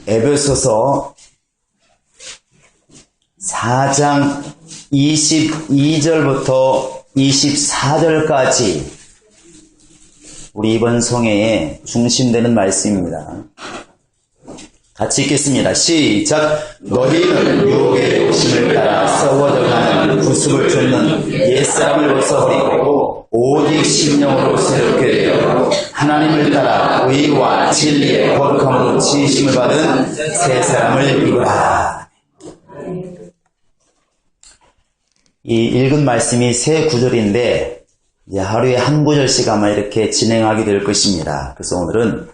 에베소서 4장 22절부터 24절까지 우리 이번 성회의 중심되는 말씀입니다. 같이 읽겠습니다. 시작! 너희는 유혹의 욕심을 따라 썩어져가는 구습을 쫓는 옛사람을 벗어버리고 오직 심령으로 새롭게 되어 하나님을 따라 의와 진리의 거룩함으로 지으심을 받은 새 사람을 입으라. 이 읽은 말씀이 세 구절인데 하루에 한 구절씩 아마 이렇게 진행하게 될 것입니다. 그래서 오늘은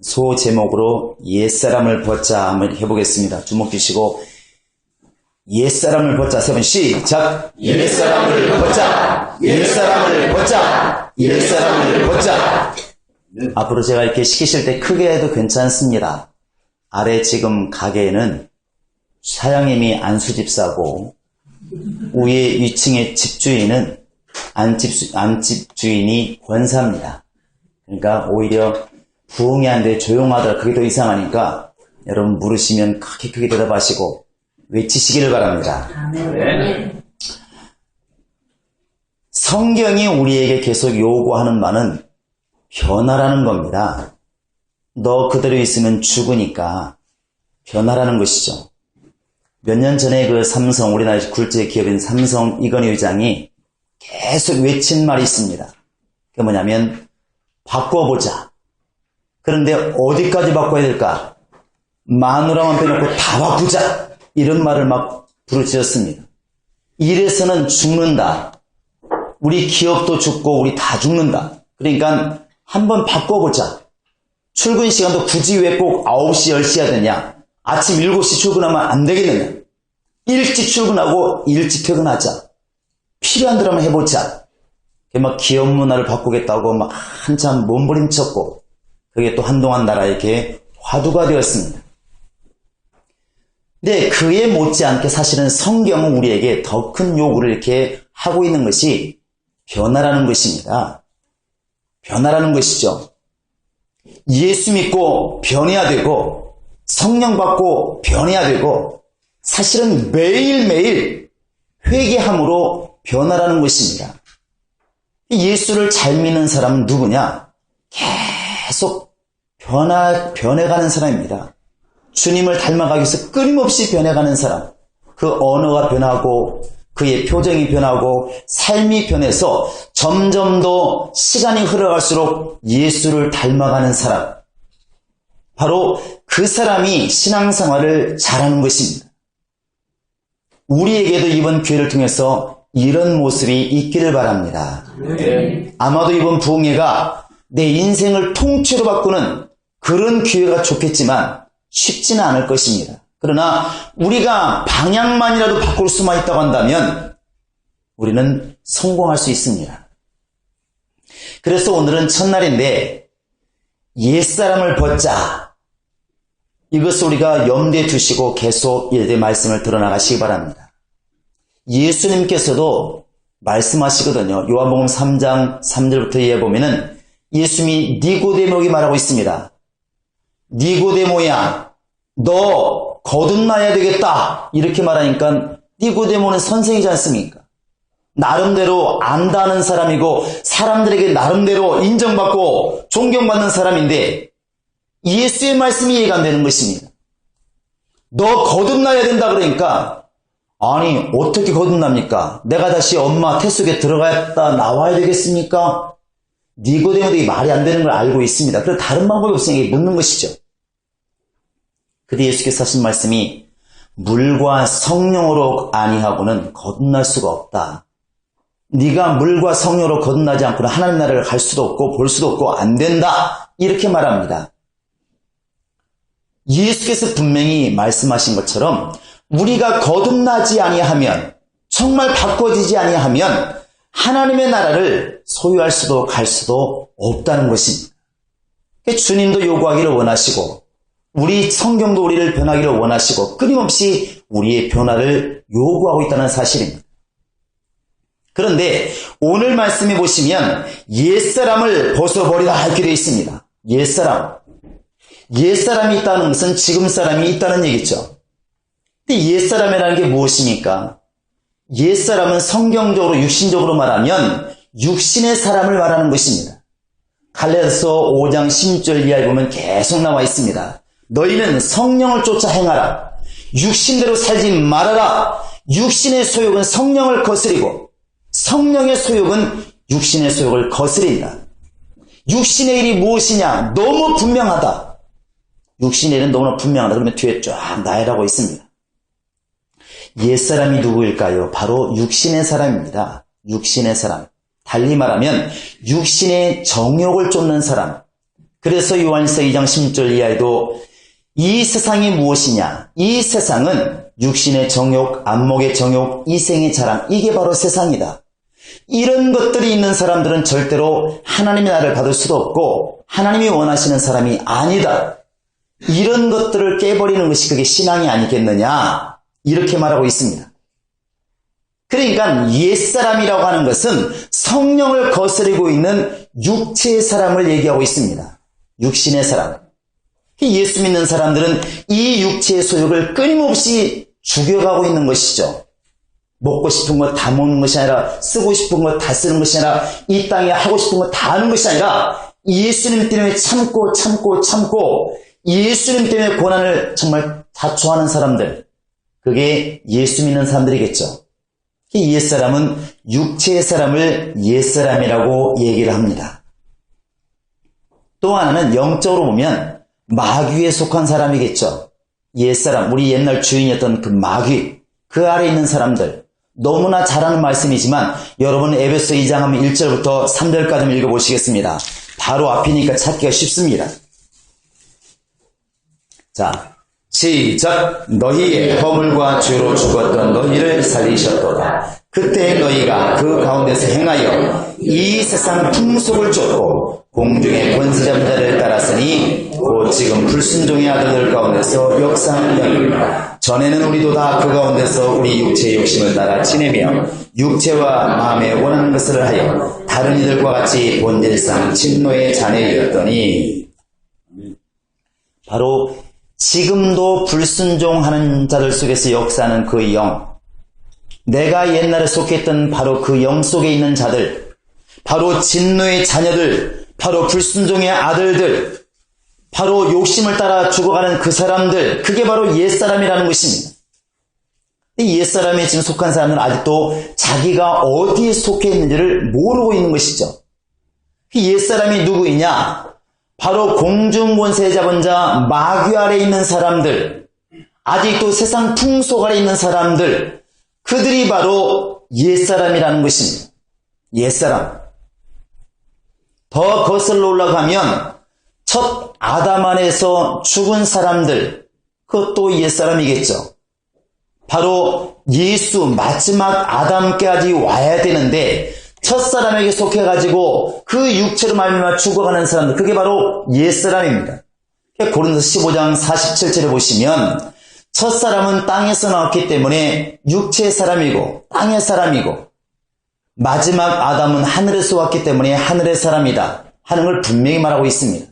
소 제목으로 옛사람을 벗자 한번 해보겠습니다. 주목 주시고 옛사람을 벗자 세 번 시작! 옛사람을 벗자! 옛사람을 벗자! 옛사람을 벗자! 앞으로 제가 이렇게 시키실 때 크게 해도 괜찮습니다. 아래 지금 가게에는 사장님이 안수집사고 위에 위층의 집주인은 안집 주인이 권사입니다. 그러니까 오히려 부흥이 안 돼 조용하더라 그게 더 이상하니까 여러분 물으시면 크게 대답하시고 외치시기를 바랍니다. 아멘. 성경이 우리에게 계속 요구하는 바는 변화라는 겁니다. 너 그대로 있으면 죽으니까 변화라는 것이죠. 몇 년 전에 그 삼성, 우리나라 굴지의 기업인 삼성 이건희 회장이 계속 외친 말이 있습니다. 그게 뭐냐면 바꿔보자. 그런데 어디까지 바꿔야 될까? 마누라만 빼놓고 다 바꾸자. 이런 말을 막 부르짖었습니다. 이래서는 죽는다. 우리 기업도 죽고 우리 다 죽는다. 그러니까 한번 바꿔보자. 출근 시간도 굳이 왜 꼭 9시, 10시 해야 되냐? 아침 7시 출근하면 안 되겠느냐? 일찍 출근하고 일찍 퇴근하자. 필요한 대로 한번 해보자. 막 기업 문화를 바꾸겠다고 막 한참 몸부림쳤고 그게 또 한동안 나라에게 화두가 되었습니다. 근데 그에 못지않게 사실은 성경은 우리에게 더 큰 요구를 이렇게 하고 있는 것이 변화라는 것입니다. 변화라는 것이죠. 예수 믿고 변해야 되고 성령 받고 변해야 되고 사실은 매일매일 회개함으로 변화라는 것입니다. 예수를 잘 믿는 사람은 누구냐? 계속 변해가는 사람입니다. 주님을 닮아가기 위해서 끊임없이 변해가는 사람. 그 언어가 변하고 그의 표정이 변하고 삶이 변해서 점점 더 시간이 흘러갈수록 예수를 닮아가는 사람. 바로 그 사람이 신앙생활을 잘하는 것입니다. 우리에게도 이번 기회를 통해서 이런 모습이 있기를 바랍니다. 아마도 이번 부흥회가 내 인생을 통째로 바꾸는 그런 기회가 좋겠지만 쉽지는 않을 것입니다. 그러나 우리가 방향만이라도 바꿀 수만 있다고 한다면 우리는 성공할 수 있습니다. 그래서 오늘은 첫날인데 옛사람을 벗자. 이것을 우리가 염두에 두시고 계속 이의 말씀을 들어나가시기 바랍니다. 예수님께서도 말씀하시거든요. 요한복음 3장 3절부터 이해 보면은 예수님이 니고데모에게 말하고 있습니다. 니고데모야, 너 거듭나야 되겠다. 이렇게 말하니까 니고데모는 선생이지 않습니까? 나름대로 안다는 사람이고 사람들에게 나름대로 인정받고 존경받는 사람인데 예수의 말씀이 이해가 안 되는 것입니다. 너 거듭나야 된다 그러니까 아니 어떻게 거듭납니까? 내가 다시 엄마 태 속에 들어갔다 나와야 되겠습니까? 니고데모도 이 말이 안 되는 걸 알고 있습니다. 그래서 다른 방법이 없으니까 묻는 것이죠. 그때 예수께서 하신 말씀이 물과 성령으로 아니하고는 거듭날 수가 없다. 네가 물과 성령으로 거듭나지 않고는 하나님 나라를 갈 수도 없고 볼 수도 없고 안 된다. 이렇게 말합니다. 예수께서 분명히 말씀하신 것처럼 우리가 거듭나지 아니하면 정말 바꿔지지 아니하면 하나님의 나라를 소유할 수도 갈 수도 없다는 것입니다. 주님도 요구하기를 원하시고 우리 성경도 우리를 변하기를 원하시고 끊임없이 우리의 변화를 요구하고 있다는 사실입니다. 그런데 오늘 말씀에 보시면 옛사람을 벗어버리라 이렇게 되어 있습니다. 옛사람. 옛사람이 있다는 것은 지금 사람이 있다는 얘기죠. 근데 옛사람이라는 게 무엇입니까? 옛사람은 성경적으로 육신적으로 말하면 육신의 사람을 말하는 것입니다. 갈라디아서 5장 16절 이하에 보면 계속 나와 있습니다. 너희는 성령을 쫓아 행하라. 육신대로 살지 말아라. 육신의 소욕은 성령을 거스리고 성령의 소욕은 육신의 소욕을 거스린다. 육신의 일이 무엇이냐? 너무 분명하다. 육신의 일은 너무나 분명하다. 그러면 뒤에 쫙 나열하고 있습니다. 옛사람이 누구일까요? 바로 육신의 사람입니다. 육신의 사람. 달리 말하면 육신의 정욕을 쫓는 사람. 그래서 요한일서 2장 16절 이하에도 이 세상이 무엇이냐? 이 세상은 육신의 정욕, 안목의 정욕, 이생의 자랑. 이게 바로 세상이다. 이런 것들이 있는 사람들은 절대로 하나님의 나라를 받을 수도 없고 하나님이 원하시는 사람이 아니다. 이런 것들을 깨버리는 것이 그게 신앙이 아니겠느냐? 이렇게 말하고 있습니다. 그러니까 옛사람이라고 하는 것은 성령을 거스르고 있는 육체의 사람을 얘기하고 있습니다. 육신의 사람. 예수 믿는 사람들은 이 육체의 소욕을 끊임없이 죽여가고 있는 것이죠. 먹고 싶은 거 다 먹는 것이 아니라 쓰고 싶은 거 다 쓰는 것이 아니라 이 땅에 하고 싶은 거 다 하는 것이 아니라 예수님 때문에 참고 예수님 때문에 고난을 정말 자초하는 사람들, 그게 예수 믿는 사람들이겠죠. 이 옛사람은 육체의 사람을 옛사람이라고 얘기를 합니다. 또 하나는 영적으로 보면 마귀에 속한 사람이겠죠. 옛사람, 우리 옛날 주인이었던 그 마귀, 그 아래에 있는 사람들, 너무나 잘 아는 말씀이지만 여러분 에베소 2장 하면 1절부터 3절까지 읽어보시겠습니다. 바로 앞이니까 찾기가 쉽습니다. 자, 시작. 너희의 허물과 죄로 죽었던 너희를 살리셨도다. 그때 너희가 그 가운데서 행하여 이 세상 풍속을 쫓고 공중의 권세 잡은 자를 따랐으니 곧 지금 불순종의 아들들 가운데서 역사하는 영입니다. 전에는 우리도 다 그 가운데서 우리 육체의 욕심을 따라 지내며 육체와 마음에 원하는 것을 하여 다른 이들과 같이 본질상 진노의 자녀이었더니, 바로 지금도 불순종하는 자들 속에서 역사하는 그 영, 내가 옛날에 속했던 바로 그 영 속에 있는 자들, 바로 진노의 자녀들, 바로 불순종의 아들들, 바로 욕심을 따라 죽어가는 그 사람들, 그게 바로 옛사람이라는 것입니다. 이 옛사람에 지금 속한 사람은 아직도 자기가 어디에 속해 있는지를 모르고 있는 것이죠. 그 옛사람이 누구이냐? 바로 공중권세 잡은 자, 마귀 아래 있는 사람들, 아직도 세상 풍속 아래 있는 사람들, 그들이 바로 옛사람이라는 것입니다. 옛사람. 더 거슬러 올라가면 첫 아담 안에서 죽은 사람들, 그것도 옛사람이겠죠. 바로 예수 마지막 아담까지 와야 되는데 첫사람에게 속해가지고 그 육체로 말미암아 죽어가는 사람들, 그게 바로 옛사람입니다. 고린도서 15장 47절에 보시면 첫사람은 땅에서 나왔기 때문에 육체의 사람이고 땅의 사람이고, 마지막 아담은 하늘에서 왔기 때문에 하늘의 사람이다 하는 걸 분명히 말하고 있습니다.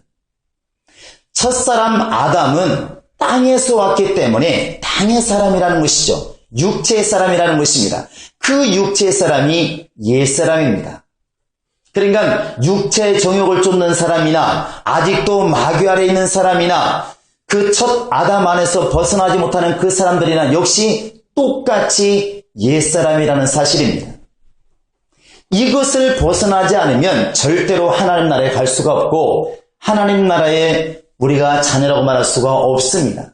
첫사람 아담은 땅에서 왔기 때문에 땅의 사람이라는 것이죠. 육체의 사람이라는 것입니다. 그 육체의 사람이 옛사람입니다. 그러니까 육체의 정욕을 쫓는 사람이나 아직도 마귀 아래 있는 사람이나 그 첫 아담 안에서 벗어나지 못하는 그 사람들이나 역시 똑같이 옛사람이라는 사실입니다. 이것을 벗어나지 않으면 절대로 하나님 나라에 갈 수가 없고 하나님 나라에 우리가 자녀라고 말할 수가 없습니다.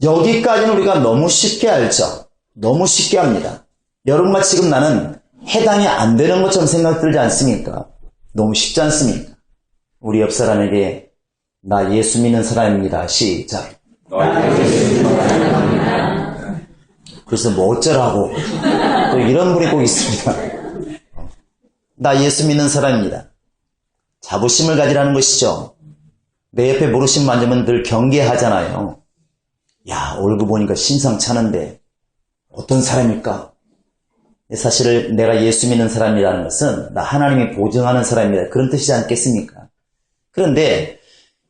여기까지는 우리가 너무 쉽게 알죠. 너무 쉽게 합니다. 여러분과 지금 나는 해당이 안 되는 것처럼 생각 들지 않습니까? 너무 쉽지 않습니까? 우리 옆 사람에게 나 예수 믿는 사람입니다. 시작. 그래서 뭐 어쩌라고 또 이런 분이 꼭 있습니다. 나 예수 믿는 사람입니다. 자부심을 가지라는 것이죠. 내 옆에 모르신 만지면 늘 경계하잖아요. 야, 얼굴 보니까 심상찮은데 어떤 사람일까? 사실 내가 예수 믿는 사람이라는 것은 나 하나님이 보증하는 사람이다, 그런 뜻이지 않겠습니까? 그런데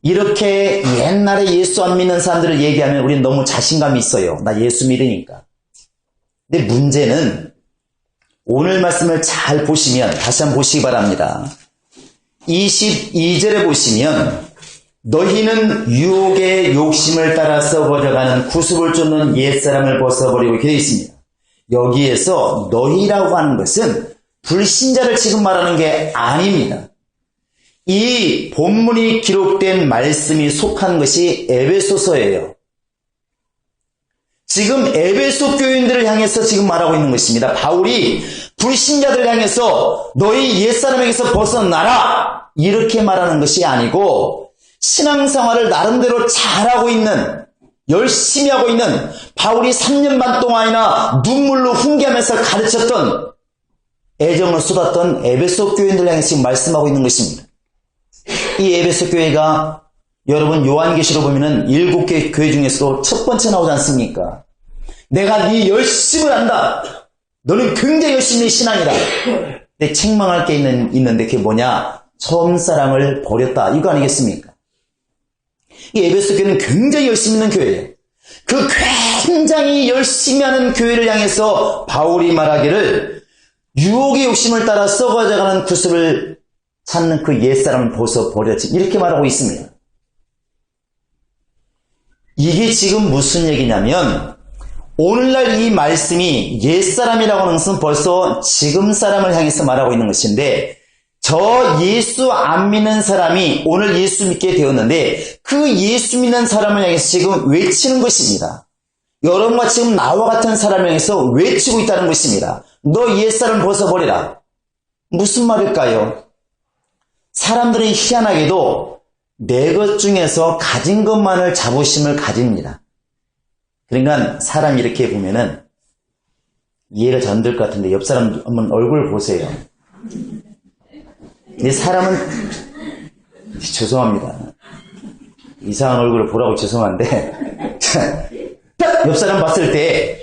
이렇게 옛날에 예수 안 믿는 사람들을 얘기하면 우리는 너무 자신감이 있어요. 나 예수 믿으니까. 근데 문제는 오늘 말씀을 잘 보시면, 다시 한번 보시기 바랍니다. 22절에 보시면 너희는 유혹의 욕심을 따라 썩어져가는 구습을 쫓는 옛사람을 벗어버리고 이렇게 되어 있습니다. 여기에서 너희라고 하는 것은 불신자를 지금 말하는 게 아닙니다. 이 본문이 기록된 말씀이 속한 것이 에베소서예요. 지금 에베소 교인들을 향해서 지금 말하고 있는 것입니다. 바울이 불신자들을 향해서 너희 옛사람에게서 벗어나라 이렇게 말하는 것이 아니고 신앙생활을 나름대로 잘하고 있는, 열심히 하고 있는, 바울이 3년 반 동안이나 눈물로 훈계하면서 가르쳤던, 애정을 쏟았던 에베소 교인들 향해서 지금 말씀하고 있는 것입니다. 이 에베소 교회가 여러분 요한계시록 보면은 7개 교회 중에서도 첫 번째 나오지 않습니까? 내가 네 열심을 안다. 너는 굉장히 열심히 신앙이다. 근데 책망할 게 있는데 그게 뭐냐? 처음 사랑을 버렸다. 이거 아니겠습니까? 이 에베소 교회는 굉장히 열심히 있는 교회예요. 그 굉장히 열심히 하는 교회를 향해서 바울이 말하기를 유혹의 욕심을 따라 썩어져가는 구습을 찾는 그 옛사람을 벗어버렸지. 이렇게 말하고 있습니다. 이게 지금 무슨 얘기냐면 오늘날 이 말씀이 옛사람이라고 하는 것은 벌써 지금 사람을 향해서 말하고 있는 것인데 저 예수 안 믿는 사람이 오늘 예수 믿게 되었는데 그 예수 믿는 사람을 향해서 지금 외치는 것입니다. 여러분과 지금 나와 같은 사람을 향해서 외치고 있다는 것입니다. 너 옛사람 벗어버리라. 무슨 말일까요? 사람들은 희한하게도 내 것 중에서 가진 것만을 자부심을 가집니다. 그러니까 사람 이렇게 보면은 이해가 잘 안 될 것 같은데 옆 사람 한번 얼굴 보세요. 이 사람은 죄송합니다. 이상한 얼굴을 보라고 죄송한데 딱 옆 사람 봤을 때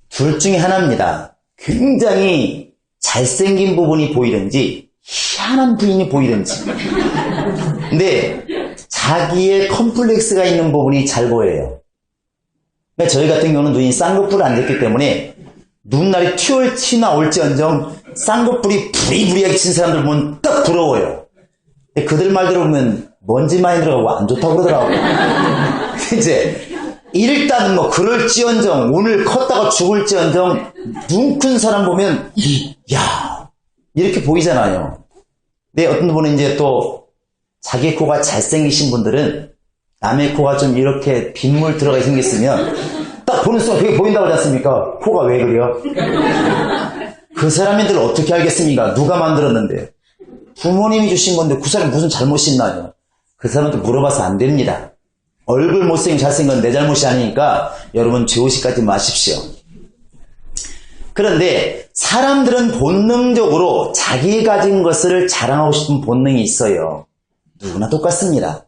둘 중에 하나입니다. 굉장히 잘생긴 부분이 보이든지 희한한 부분이 보이든지. 근데 자기의 컴플렉스가 있는 부분이 잘 보여요. 그러니까 저희 같은 경우는 눈이 쌍꺼풀을 안 냈기 때문에 눈날이 튀나 올지언정 쌍꺼풀이 부리부리하게 친 사람들 보면 딱 부러워요. 근데 그들 말 들어보면 먼지 많이 들어가고 안 좋다고 그러더라고요. 이제 일단 뭐 그럴지언정 오늘 컸다가 죽을지언정 눈 큰 사람 보면 야 이렇게 보이잖아요. 근데 어떤 분은 이제 또 자기 코가 잘생기신 분들은 남의 코가 좀 이렇게 빗물 들어가 생겼으면 딱 보는 순간 그게 보인다고 하지 않습니까? 코가 왜 그래요? 그 사람들 어떻게 알겠습니까? 누가 만들었는데? 부모님이 주신 건데 그 사람이 무슨 잘못이 있나요? 그 사람한테 물어봐서 안 됩니다. 얼굴 못생긴 잘생긴 건 내 잘못이 아니니까 여러분 죄의식하지 마십시오. 그런데 사람들은 본능적으로 자기 가진 것을 자랑하고 싶은 본능이 있어요. 누구나 똑같습니다.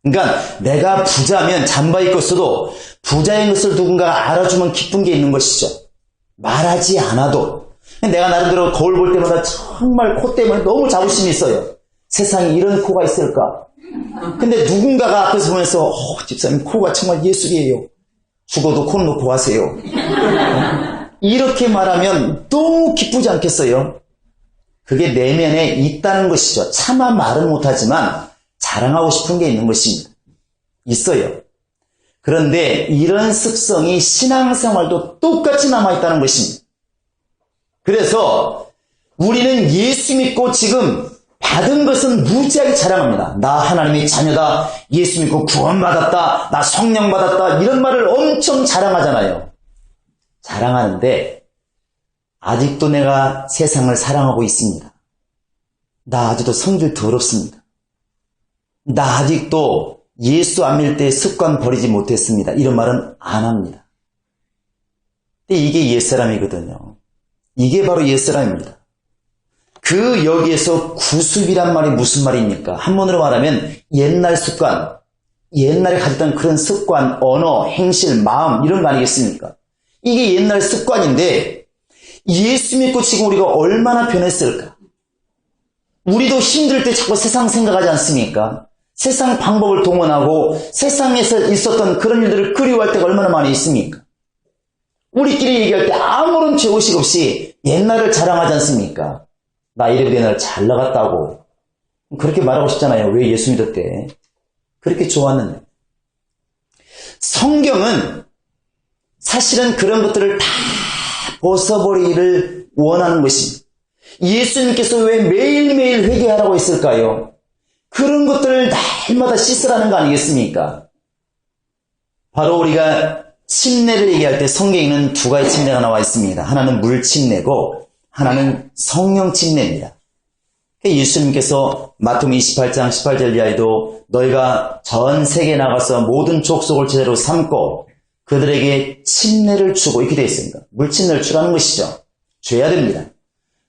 그러니까 내가 부자면 잠바 입고 있어도 부자인 것을 누군가가 알아주면 기쁜 게 있는 것이죠. 말하지 않아도. 내가 나름대로 거울 볼 때마다 정말 코 때문에 너무 자부심이 있어요. 세상에 이런 코가 있을까? 근데 누군가가 앞에서 보면서 집사님 코가 정말 예술이에요. 죽어도 코는 놓고 가세요. 이렇게 말하면 너무 기쁘지 않겠어요? 그게 내면에 있다는 것이죠. 차마 말은 못하지만 자랑하고 싶은 게 있는 것입니다. 있어요. 그런데 이런 습성이 신앙생활도 똑같이 남아있다는 것입니다. 그래서 우리는 예수 믿고 지금 받은 것은 무지하게 자랑합니다. 나 하나님의 자녀다. 예수 믿고 구원받았다. 나 성령 받았다. 이런 말을 엄청 자랑하잖아요. 자랑하는데 아직도 내가 세상을 사랑하고 있습니다. 나 아직도 성질 더럽습니다. 나 아직도 예수 안 믿을 때 습관 버리지 못했습니다. 이런 말은 안 합니다. 근데 이게 옛사람이거든요. 이게 바로 옛사람입니다. 그 여기에서 구습이란 말이 무슨 말입니까? 한문으로 말하면 옛날 습관, 옛날에 가졌던 그런 습관, 언어, 행실, 마음 이런 거 아니겠습니까? 이게 옛날 습관인데 예수 믿고 지금 우리가 얼마나 변했을까? 우리도 힘들 때 자꾸 세상 생각하지 않습니까? 세상 방법을 동원하고 세상에서 있었던 그런 일들을 그리워할 때가 얼마나 많이 있습니까? 우리끼리 얘기할 때 아무런 죄의식 없이 옛날을 자랑하지 않습니까? 나 이래도 옛날 잘 나갔다고. 그렇게 말하고 싶잖아요. 왜 예수 믿었대? 그렇게 좋았는데. 성경은 사실은 그런 것들을 다 벗어버리기를 원하는 것입니다. 예수님께서 왜 매일매일 회개하라고 했을까요? 그런 것들을 날마다 씻으라는 거 아니겠습니까? 바로 우리가 침례를 얘기할 때 성경에는 두 가지 침례가 나와 있습니다. 하나는 물 침례고 하나는 성령 침례입니다. 예수님께서 마태복음 28장 18절 이하에도 너희가 전 세계에 나가서 모든 족속을 제자로 삼고 그들에게 침례를 주고 이렇게 되어 있습니다. 물 침례를 주라는 것이죠. 줘야 됩니다.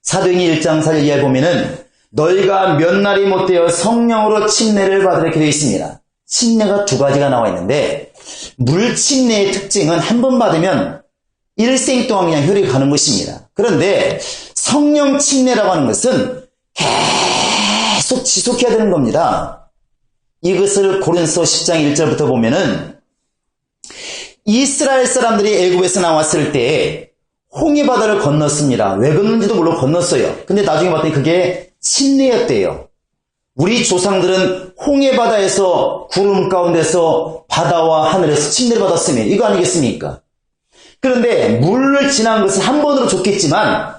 사도행전 1장 4절 이하에 보면은 너희가 몇 날이 못되어 성령으로 침례를 받으라 이렇게 되어 있습니다. 침례가 두 가지가 나와 있는데 물 침례의 특징은 한 번 받으면 일생 동안 그냥 혈이 가는 것입니다. 그런데 성령 침례라고 하는 것은 계속 지속해야 되는 겁니다. 이것을 고린도서 10장 1절부터 보면은 이스라엘 사람들이 애굽에서 나왔을 때 홍해바다를 건넜습니다. 왜 건넌지도 물론 건넜어요. 근데 나중에 봤더니 그게 침례였대요. 우리 조상들은 홍해바다에서 구름 가운데서 바다와 하늘에서 침례를 받았으면 이거 아니겠습니까? 그런데 물을 지난 것은 한 번으로 좋겠지만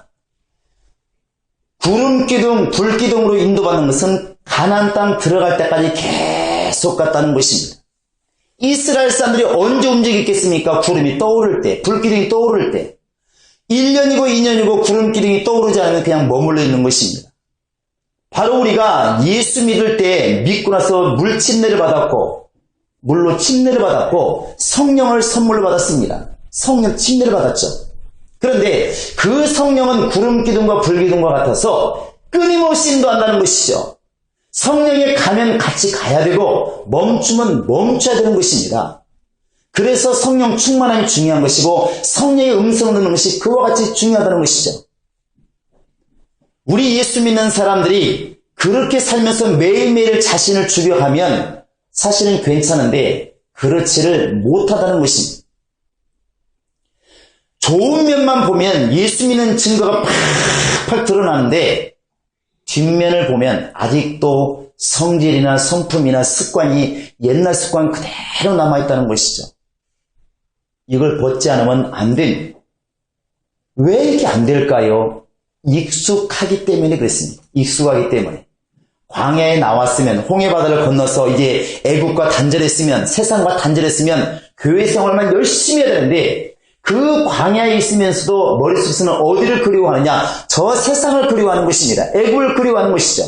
구름기둥, 불기둥으로 인도받는 것은 가나안 땅 들어갈 때까지 계속 갔다는 것입니다. 이스라엘 사람들이 언제 움직였겠습니까? 구름이 떠오를 때, 불기둥이 떠오를 때. 1년이고 2년이고 구름기둥이 떠오르지 않으면 그냥 머물러 있는 것입니다. 바로 우리가 예수 믿을 때 믿고 나서 물 침례를 받았고 물로 침례를 받았고 성령을 선물로 받았습니다. 성령 침례를 받았죠. 그런데 그 성령은 구름기둥과 불기둥과 같아서 끊임없이 인도한다는 것이죠. 성령에 가면 같이 가야 되고 멈추면 멈춰야 되는 것입니다. 그래서 성령 충만함이 중요한 것이고 성령의 음성을 듣는 것이 그와 같이 중요하다는 것이죠. 우리 예수 믿는 사람들이 그렇게 살면서 매일매일 자신을 죽여가면 사실은 괜찮은데 그렇지를 못하다는 것입니다. 좋은 면만 보면 예수 믿는 증거가 팍팍 드러나는데 뒷면을 보면 아직도 성질이나 성품이나 습관이 옛날 습관 그대로 남아있다는 것이죠. 이걸 벗지 않으면 안 됩니다. 왜 이렇게 안 될까요? 익숙하기 때문에 그렇습니다. 익숙하기 때문에. 광야에 나왔으면 홍해바다를 건너서 이제 애국과 단절했으면 세상과 단절했으면 교회 생활만 열심히 해야 되는데 그 광야에 있으면서도 머릿속에서는 어디를 그리워하느냐? 저 세상을 그리워하는 것입니다. 애국을 그리워하는 것이죠.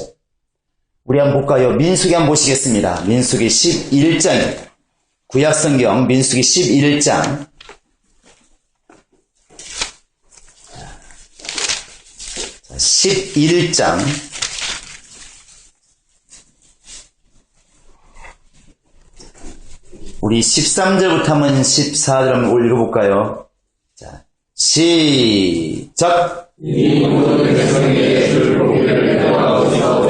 우리 한번 볼까요? 민수기 한번 보시겠습니다. 민수기 11장입니다. 구약성경 민수기 11장 11장 우리 13절부터 한번 14절 한번 읽어볼까요? 자, 시작!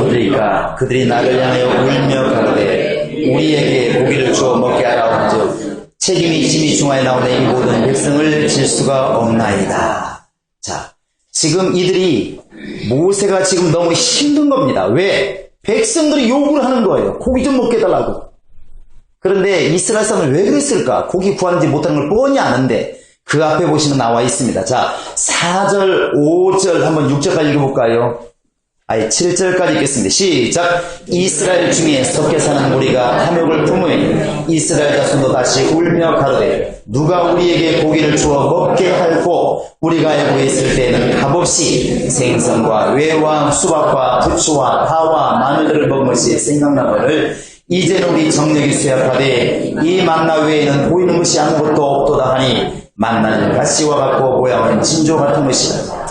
그러니까 그들이 나를 향하여 울며 가로되 우리에게 고기를 주어 먹게 하라 한즉 책임이 심히 중하에 나오는 이 모든 백성을 질 수가 없나이다. 자, 지금 이들이 모세가 지금 너무 힘든 겁니다. 왜? 백성들이 요구를 하는 거예요. 고기 좀 먹게 해달라고. 그런데 이스라엘 사람은 왜 그랬을까? 고기 구하는지 못하는 걸 뻔히 아는데 그 앞에 보시면 나와 있습니다. 자, 4절, 5절 한번 6절까지 읽어볼까요? 7절까지 읽겠습니다. 시작! 이스라엘 중에 섞여 사는 우리가 탐욕을 품으니 이스라엘 자손도 다시 울며 가로되 누가 우리에게 고기를 주어 먹게 할고 우리가 애굽에 있을 때에는 값없이 생선과 외와 수박과 부추와 파와 마늘들을 먹은 것이 생각나거늘 이제는 우리 정력이 쇠약하되 이 만나 외에는 보이는 것이 아무것도 없도다 하니 만나는 가시와 같고 모양은 진조 같은 것이다.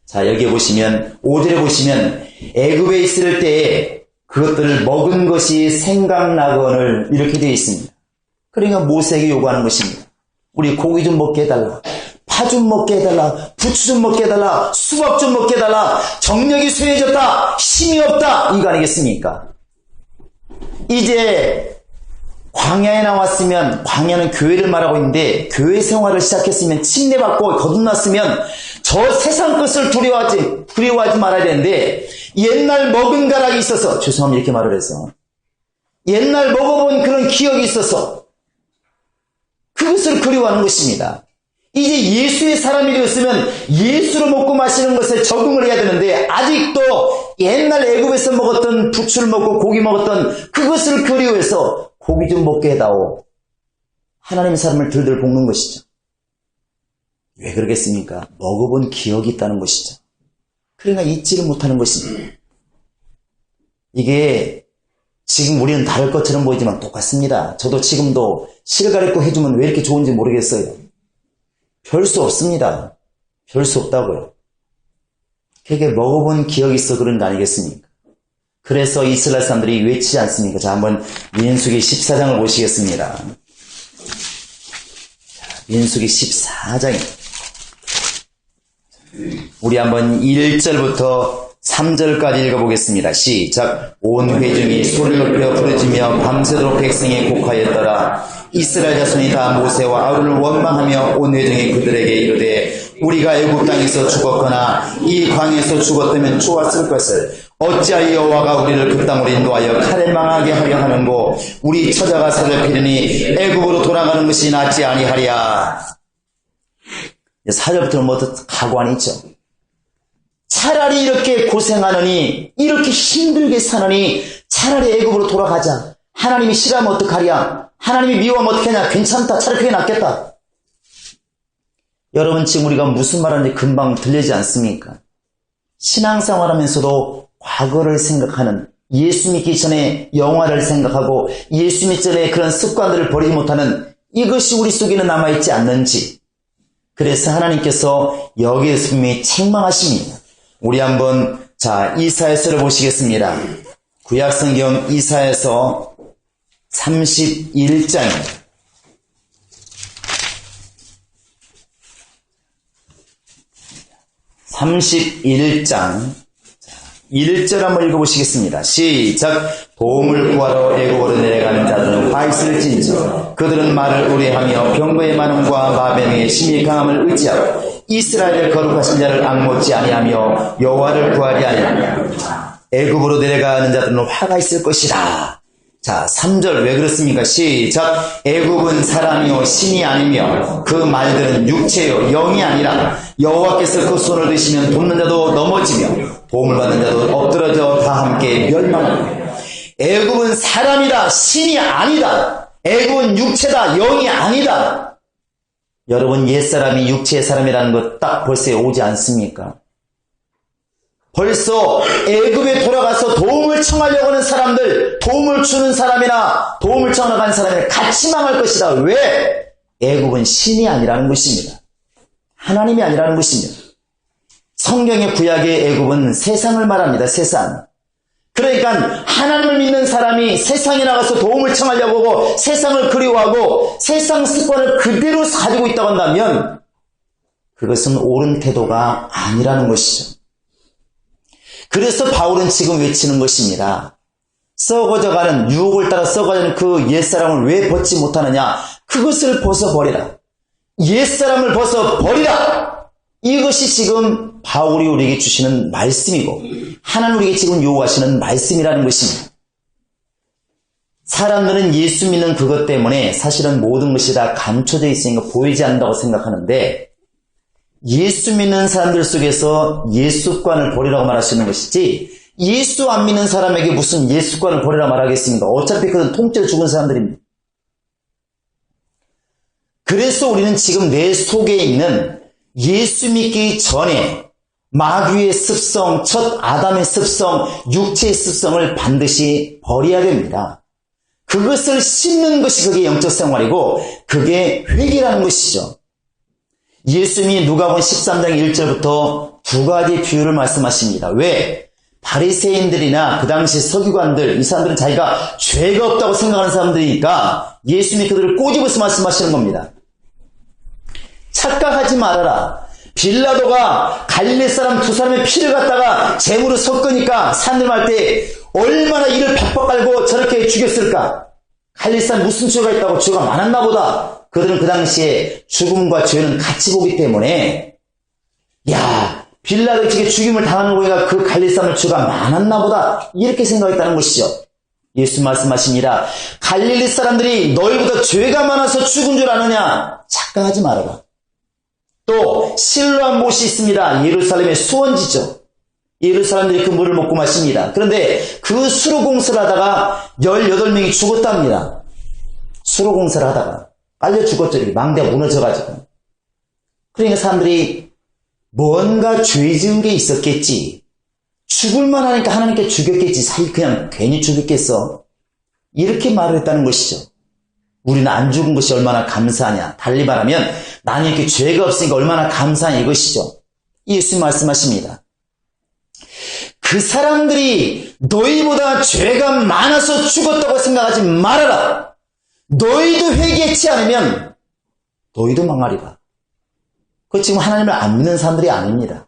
자, 여기에 보시면 5절에 보시면 애굽에 있을 때에 그것들을 먹은 것이 생각나거늘 이렇게 되어 있습니다. 그러니까 모세에게 요구하는 것입니다. 우리 고기 좀 먹게 해달라. 파 좀 먹게 해달라. 부추 좀 먹게 해달라. 수박 좀 먹게 해달라. 정력이 쇠해졌다. 힘이 없다. 이거 아니겠습니까? 이제 광야에 나왔으면, 광야는 교회를 말하고 있는데 교회 생활을 시작했으면, 침례받고 거듭났으면 저 세상 것을 두려워하지 말아야 되는데, 옛날 먹은 가락이 있어서, 죄송합니다 이렇게 말을 해서, 옛날 먹어본 그런 기억이 있어서 그것을 그리워하는 것입니다. 이제 예수의 사람이 되었으면 예수로 먹고 마시는 것에 적응을 해야 되는데, 아직도 옛날 애굽에서 먹었던 부추를 먹고 고기 먹었던 그것을 그리워해서 고기 좀 먹게 해다오, 하나님의 사람을 들들 볶는 것이죠. 왜 그러겠습니까? 먹어본 기억이 있다는 것이죠. 그러니까 잊지를 못하는 것입니다. 이게 지금 우리는 다를 것처럼 보이지만 똑같습니다. 저도 지금도 실가리고 해주면 왜 이렇게 좋은지 모르겠어요. 별 수 없습니다. 별 수 없다고요. 그게 먹어본 기억이 있어 그런 거 아니겠습니까? 그래서 이스라엘 사람들이 외치지 않습니까? 자, 한번 민수기 14장을 보시겠습니다. 민수기 14장입니다. 우리 한번 1절부터 3절까지 읽어보겠습니다. 시작. 온 회중이 소리를 높여 부르짖으며 밤새도록 백성이 곡하였더라. 이스라엘 자손이 다 모세와 아론을 원망하며 온 회중이 그들에게 이르되, 우리가 애굽 땅에서 죽었거나 이 광에서 죽었다면 좋았을 것을 어찌하여 여호와가 우리를 그 땅으로 인도하여 칼에 망하게 하려 하는고, 우리 처자가 사잡히려니 애굽으로 돌아가는 것이 낫지 아니하랴. 4절부터는 뭐 각오안이 있죠. 차라리 이렇게 고생하느니, 이렇게 힘들게 사느니 차라리 애굽으로 돌아가자. 하나님이 싫어하면 어떡하랴? 하나님이 미워하면 어떡하냐? 괜찮다. 차라리 그게 낫겠다. 여러분, 지금 우리가 무슨 말하는지 금방 들리지 않습니까? 신앙생활 하면서도 과거를 생각하는, 예수 믿기 전에 영화를 생각하고 예수 믿기 전에 그런 습관들을 버리지 못하는 이것이 우리 속에는 남아있지 않는지, 그래서 하나님께서 여기에서 분명히 책망하십니다. 우리 한번 이사야서를 보시겠습니다. 구약성경 이사야서 31장입니다. 31장 1절 한번 읽어보시겠습니다. 시작. 도움을 구하러 애굽으로 내려가는 자들은 화 있을 진저, 그들은 말을 우려하며 병거의 많음과 마병의 심히 강함을 의지하고 이스라엘의 거룩하신 자를 앙모치 아니하며 여호와를 구하리 아니하며 애굽으로 내려가는 자들은 화가 있을 것이라. 자, 3절 왜 그렇습니까? 시작. 애굽은 사람이요 신이 아니며 그 말들은 육체요 영이 아니라 여호와께서 그 손을 드시면 돕는 자도 넘어지며 도움을 받는 자도 엎드러져 다 함께 멸망하며. 애굽은 사람이다, 신이 아니다. 애굽은 육체다, 영이 아니다. 여러분, 옛사람이 육체의 사람이라는 것 딱 벌써 오지 않습니까? 벌써 애굽에 돌아가서 도움을 청하려고 하는 사람들, 도움을 주는 사람이나 도움을 청하러 가는 사람이 같이 망할 것이다. 왜? 애굽은 신이 아니라는 것입니다. 하나님이 아니라는 것입니다. 성경의 구약의 애굽은 세상을 말합니다. 세상. 그러니까 하나님을 믿는 사람이 세상에 나가서 도움을 청하려고 하고 세상을 그리워하고 세상 습관을 그대로 가지고 있다고 한다면 그것은 옳은 태도가 아니라는 것이죠. 그래서 바울은 지금 외치는 것입니다. 썩어져가는, 유혹을 따라 썩어가는 그 옛사람을 왜 벗지 못하느냐? 그것을 벗어버리라. 옛사람을 벗어버리라. 이것이 지금 바울이 우리에게 주시는 말씀이고 하나님 우리에게 지금 요구하시는 말씀이라는 것입니다. 사람들은 예수 믿는 그것 때문에 사실은 모든 것이 다 감춰져 있으니까 보이지 않는다고 생각하는데, 예수 믿는 사람들 속에서 예수관을 버리라고 말하시는 것이지, 예수 안 믿는 사람에게 무슨 예수관을 버리라 말하겠습니까? 어차피 그건 통째로 죽은 사람들입니다. 그래서 우리는 지금 내 속에 있는 예수 믿기 전에 마귀의 습성, 첫 아담의 습성, 육체의 습성을 반드시 버려야 됩니다. 그것을 씻는 것이 그게 영적 생활이고 그게 회개라는 것이죠. 예수님이 누가복음 13장 1절부터 두 가지 비유를 말씀하십니다. 왜? 바리새인들이나 그 당시 서기관들, 이 사람들은 자기가 죄가 없다고 생각하는 사람들이니까 예수님이 그들을 꼬집어서 말씀하시는 겁니다. 착각하지 말아라. 빌라도가 갈릴리 사람 두 사람의 피를 갖다가 제물을 섞으니까 사람들 말 때 얼마나 이를 팍팍 깔고 저렇게 죽였을까? 갈릴산 무슨 죄가 있다고 죄가 많았나 보다. 그들은 그 당시에 죽음과 죄는 같이 보기 때문에 야, 빌라도에게 죽임을 당하는 거니까 그 갈릴산을 죄가 많았나 보다. 이렇게 생각했다는 것이죠. 예수 말씀하십니다. 갈릴리 사람들이 너희보다 죄가 많아서 죽은 줄 아느냐? 착각하지 말아라. 또 실로암 못이 있습니다. 예루살렘의 수원지죠. 예루사람들이 그 물을 먹고 마십니다. 그런데 그 수로 공사를 하다가 18명이 죽었답니다. 수로 공사를 하다가 깔려 죽었죠. 망대가 무너져가지고. 그러니까 사람들이 뭔가 죄 지은 게 있었겠지. 죽을만 하니까 하나님께 죽였겠지. 사실 그냥 괜히 죽였겠어. 이렇게 말을 했다는 것이죠. 우리는 안 죽은 것이 얼마나 감사하냐. 달리 말하면 나는 이렇게 죄가 없으니까 얼마나 감사하냐 이것이죠. 예수님 말씀하십니다. 그 사람들이 너희보다 죄가 많아서 죽었다고 생각하지 말아라. 너희도 회개치 않으면 너희도 망하리라. 그 지금 하나님을 안 믿는 사람들이 아닙니다.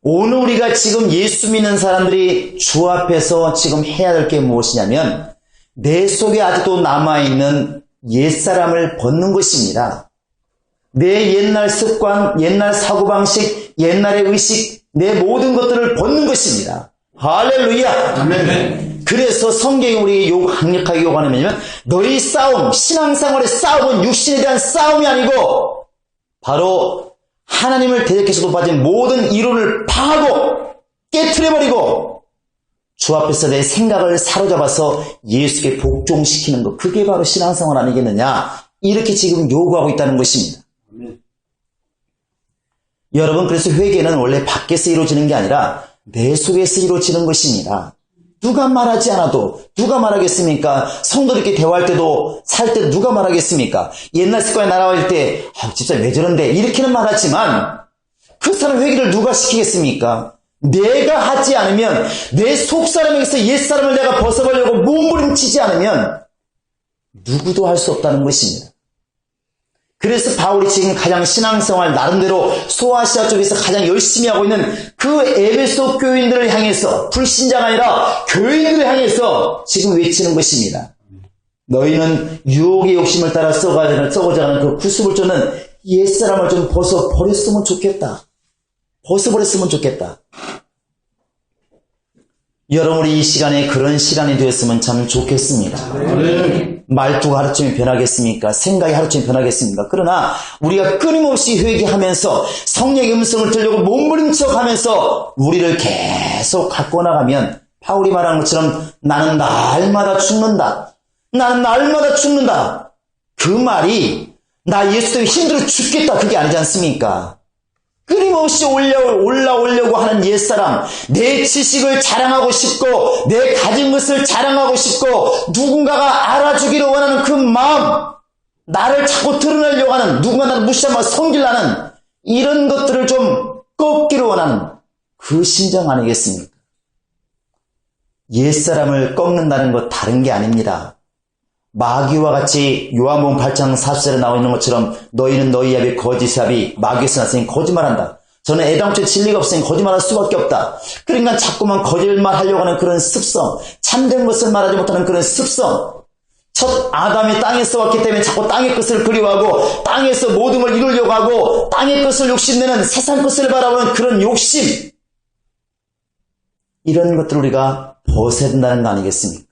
오늘 우리가 지금 예수 믿는 사람들이 주 앞에서 지금 해야 될 게 무엇이냐면 내 속에 아직도 남아있는 옛사람을 벗는 것입니다. 내 옛날 습관, 옛날 사고방식, 옛날의 의식, 내 모든 것들을 벗는 것입니다. 할렐루야! 아멘. 그래서 성경이 우리에게 강력하게 요구하는 뭐냐면 너희 싸움, 신앙생활의 싸움은 육신에 대한 싸움이 아니고 바로 하나님을 대적해서 높아진 모든 이론을 파하고 깨트려버리고 주 앞에서 내 생각을 사로잡아서 예수께 복종시키는 것, 그게 바로 신앙생활 아니겠느냐, 이렇게 지금 요구하고 있다는 것입니다. 여러분, 그래서 회개는 원래 밖에서 이루어지는 게 아니라 내 속에서 이루어지는 것입니다. 누가 말하지 않아도 누가 말하겠습니까? 성도들끼리 대화할 때도 살 때 누가 말하겠습니까? 옛날 습관에 날아갈 때 진짜 왜 저런데 이렇게는 말하지만 그 사람 회개를 누가 시키겠습니까? 내가 하지 않으면, 내 속사람에게서 옛사람을 내가 벗어보려고 몸부림치지 않으면 누구도 할 수 없다는 것입니다. 그래서 바울이 지금 가장 신앙생활 나름대로 소아시아 쪽에서 가장 열심히 하고 있는 그 에베소 교인들을 향해서, 불신자가 아니라 교인들을 향해서 지금 외치는 것입니다. 너희는 유혹의 욕심을 따라 썩어져가는 그 구습을 쫓는 옛사람을 좀 벗어버렸으면 좋겠다. 벗어버렸으면 좋겠다. 여러분이 이 시간에 그런 시간이 되었으면 참 좋겠습니다. 말투가 하루쯤에 변하겠습니까? 생각이 하루쯤에 변하겠습니까? 그러나 우리가 끊임없이 회개하면서 성령의 음성을 들려고 몸부림쳐가면서 우리를 계속 갖고 나가면 바울이 말한 것처럼 나는 날마다 죽는다. 나는 날마다 죽는다. 그 말이 나 예수 때문에 힘들어 죽겠다, 그게 아니지 않습니까? 끊임없이 올라오려고 하는 옛사람, 내 지식을 자랑하고 싶고 내 가진 것을 자랑하고 싶고 누군가가 알아주기를 원하는 그 마음, 나를 자꾸 드러내려고 하는, 누군가 나를 무시하면 섬기려는 이런 것들을 좀 꺾기를 원하는 그 심정 아니겠습니까? 옛사람을 꺾는다는 것 다른 게 아닙니다. 마귀와 같이 요한복음 8장 40절에 나와 있는 것처럼 너희는 너희 앞에 거짓합이 마귀에서 났으니 거짓말한다. 저는 애당초에 진리가 없으니 거짓말할 수밖에 없다. 그러니까 자꾸만 거짓말하려고 하는 그런 습성, 참된 것을 말하지 못하는 그런 습성, 첫 아담이 땅에서 왔기 때문에 자꾸 땅의 것을 그리워하고 땅에서 모든 걸 이루려고 하고 땅의 것을 욕심내는, 세상 것을 바라보는 그런 욕심, 이런 것들을 우리가 벗어야 된다는 거 아니겠습니까?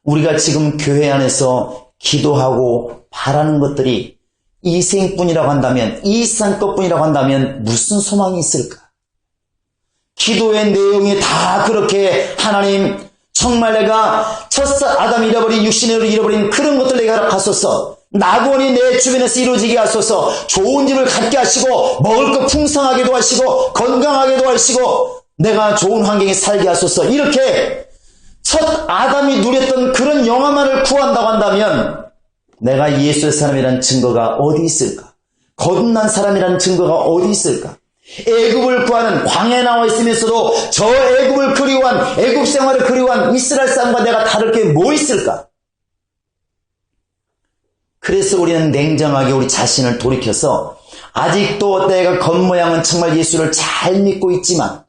우리가 지금 교회 안에서 기도하고 바라는 것들이 이 생뿐이라고 한다면, 이 세상 것뿐이라고 한다면 무슨 소망이 있을까? 기도의 내용이 다 그렇게 하나님, 정말 내가 첫 아담이 잃어버린, 육신을 잃어버린 그런 것들 내가 허락하소서, 낙원이 내 주변에서 이루어지게 하소서, 좋은 집을 갖게 하시고 먹을 것 풍성하게도 하시고 건강하게도 하시고 내가 좋은 환경에 살게 하소서, 이렇게 첫 아담이 누렸던 그런 영화만을 구한다고 한다면 내가 예수의 사람이라는 증거가 어디 있을까? 거듭난 사람이라는 증거가 어디 있을까? 애굽을 구하는, 광야에 나와 있으면서도 저 애굽을 그리워한, 애굽 생활을 그리워한 이스라엘 사람과 내가 다를 게 뭐 있을까? 그래서 우리는 냉정하게 우리 자신을 돌이켜서 아직도 내가 겉모양은 정말 예수를 잘 믿고 있지만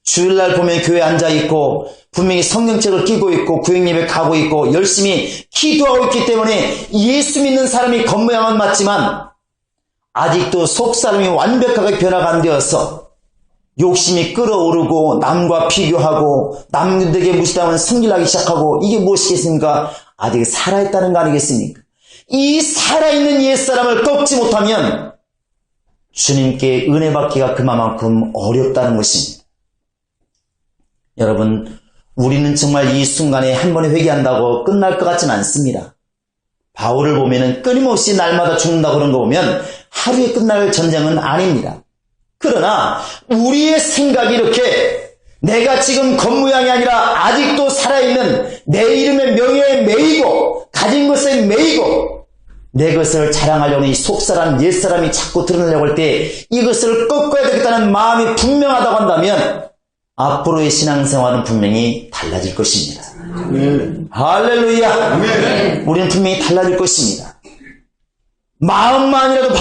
주일날 보면 교회에 앉아있고 분명히 성경책을 끼고 있고 구역예배 가고 있고 열심히 기도하고 있기 때문에 예수 믿는 사람이 겉모양은 맞지만 아직도 속사람이 완벽하게 변화가 안 되어서 욕심이 끓어오르고 남과 비교하고 남들에게 무시당하면 성질나기 시작하고 이게 무엇이겠습니까? 아직 살아있다는 거 아니겠습니까? 이 살아있는 옛사람을 꺾지 못하면 주님께 은혜 받기가 그만큼 어렵다는 것입니다. 여러분, 우리는 정말 이 순간에 한 번에 회개한다고 끝날 것 같지는 않습니다. 바울을 보면은 끊임없이 날마다 죽는다 그런 거 보면 하루에 끝날 전쟁은 아닙니다. 그러나 우리의 생각이 이렇게 내가 지금 겉모양이 아니라 아직도 살아있는 내 이름의 명예에 매이고 가진 것에 매이고 내 것을 자랑하려는 이 속사람 옛사람이 자꾸 드러내려고 할 때 이것을 꺾어야 되겠다는 마음이 분명하다고 한다면 앞으로의 신앙생활은 분명히 달라질 것입니다. 할렐루야. 우리는 분명히 달라질 것입니다. 마음만이라도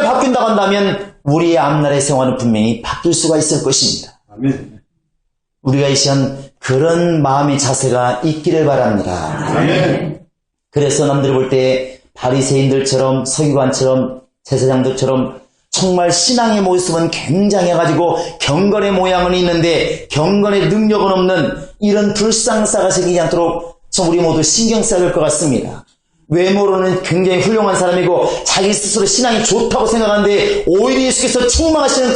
바뀐다고 한다면 우리의 앞날의 생활은 분명히 바뀔 수가 있을 것입니다. 우리가 이 시간 그런 마음의 자세가 있기를 바랍니다. 그래서 남들이 볼 때 바리새인들처럼 서기관처럼 제사장들처럼 정말 신앙의 모습은 굉장해가지고 경건의 모양은 있는데 경건의 능력은 없는 이런 불상사가 생기지 않도록 좀 우리 모두 신경 써야 될 것 같습니다. 외모로는 굉장히 훌륭한 사람이고 자기 스스로 신앙이 좋다고 생각하는데 오히려 예수께서 책망하시는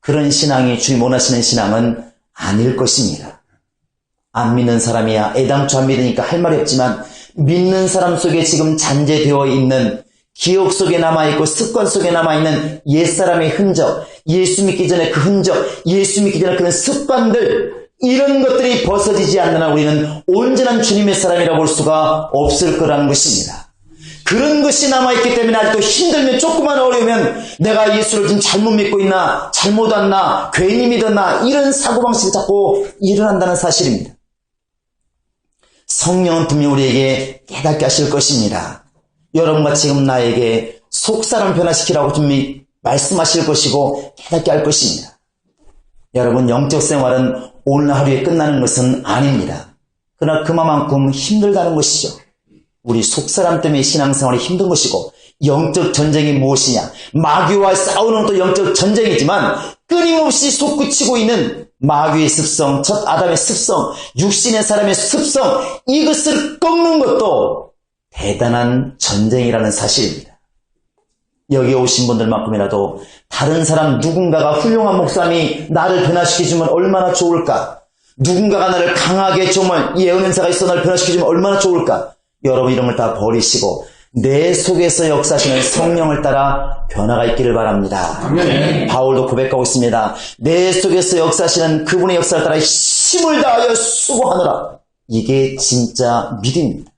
그런 신앙이 주님 원하시는 신앙은 아닐 것입니다. 안 믿는 사람이야 애당초 안 믿으니까 할 말이 없지만 믿는 사람 속에 지금 잔재되어 있는 기억 속에 남아있고 습관 속에 남아있는 옛사람의 흔적, 예수 믿기 전에 그 흔적, 예수 믿기 전에 그런 습관들 이런 것들이 벗어지지 않는 한 우리는 온전한 주님의 사람이라 볼 수가 없을 거라는 것입니다. 그런 것이 남아있기 때문에 아직도 힘들면 조금만 어려우면 내가 예수를 좀 잘못 믿고 있나 잘못 왔나 괜히 믿었나 이런 사고방식이 자꾸 일어난다는 사실입니다. 성령은 분명히 우리에게 깨닫게 하실 것입니다. 여러분과 지금 나에게 속사람 변화시키라고 분명히 말씀하실 것이고 깨닫게 할 것입니다. 여러분 영적 생활은 오늘 하루에 끝나는 것은 아닙니다. 그러나 그만큼 힘들다는 것이죠. 우리 속사람 때문에 신앙생활이 힘든 것이고 영적 전쟁이 무엇이냐 마귀와 싸우는 것도 영적 전쟁이지만 끊임없이 솟구치고 있는 마귀의 습성, 첫 아담의 습성, 육신의 사람의 습성 이것을 꺾는 것도 대단한 전쟁이라는 사실입니다. 여기 오신 분들만큼이라도 다른 사람 누군가가 훌륭한 목사님이 나를 변화시켜주면 얼마나 좋을까? 누군가가 나를 강하게 정말 예언 은사가 있어 나를 변화시켜주면 얼마나 좋을까? 여러분 이런 걸 다 버리시고 내 속에서 역사하시는 성령을 따라 변화가 있기를 바랍니다. 아멘. 바울도 고백하고 있습니다. 내 속에서 역사하시는 그분의 역사를 따라 힘을 다하여 수고하느라. 이게 진짜 믿음입니다.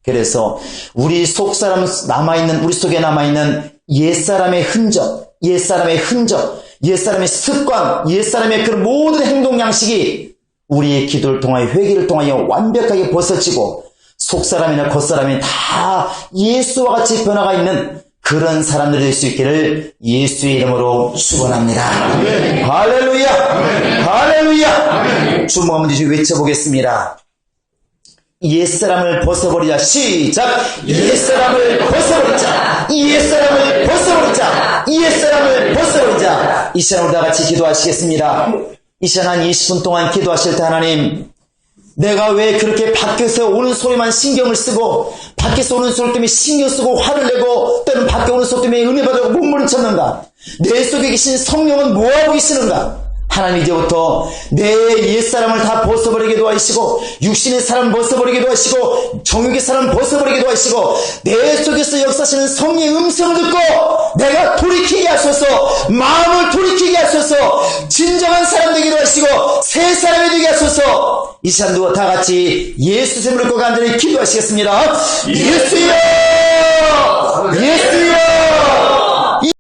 그래서 우리 속사람 남아있는 우리 속에 남아있는 옛사람의 흔적, 옛사람의 습관, 옛사람의 그 모든 행동 양식이 우리의 기도를 통하여 회개를 통하여 완벽하게 벗어지고 속사람이나 겉사람이 다 예수와 같이 변화가 있는 그런 사람들이 될 수 있기를 예수의 이름으로 축원합니다. 아멘. 할렐루야. 아멘. 할렐루야. 아멘. 주먹 한번 뒤집어 외쳐보겠습니다. 옛사람을 벗어버리자. 시작. 옛사람을 벗어버리자. 옛사람을 벗어버리자. 옛사람을 벗어버리자. 이 시간 우리 다 같이 기도하시겠습니다. 이 시간 한 20분 동안 기도하실 때 하나님 내가 왜 그렇게 밖에서 오는 소리만 신경을 쓰고 밖에서 오는 소리 때문에 신경 쓰고 화를 내고 때는 밖에 오는 소리 때문에 은혜 받으고 몸부림쳤는가? 내 속에 계신 성령은 뭐하고 계시는가? 하나님 이제부터 내 옛사람을 다 벗어버리게 도와주시고 육신의 사람 벗어버리게 도와주시고 정욕의 사람 벗어버리게 도와주시고 내 속에서 역사하시는 성령의 음성을 듣고 내가 돌이키게 하소서 마음을 돌이키게 하소서 진정한 사람 되게 도와주시고 새 사람이 되게 하소서 이 시간 누가 다 같이 예수 이름을 꼭 간절히 기도하시겠습니다. 예수여 예수여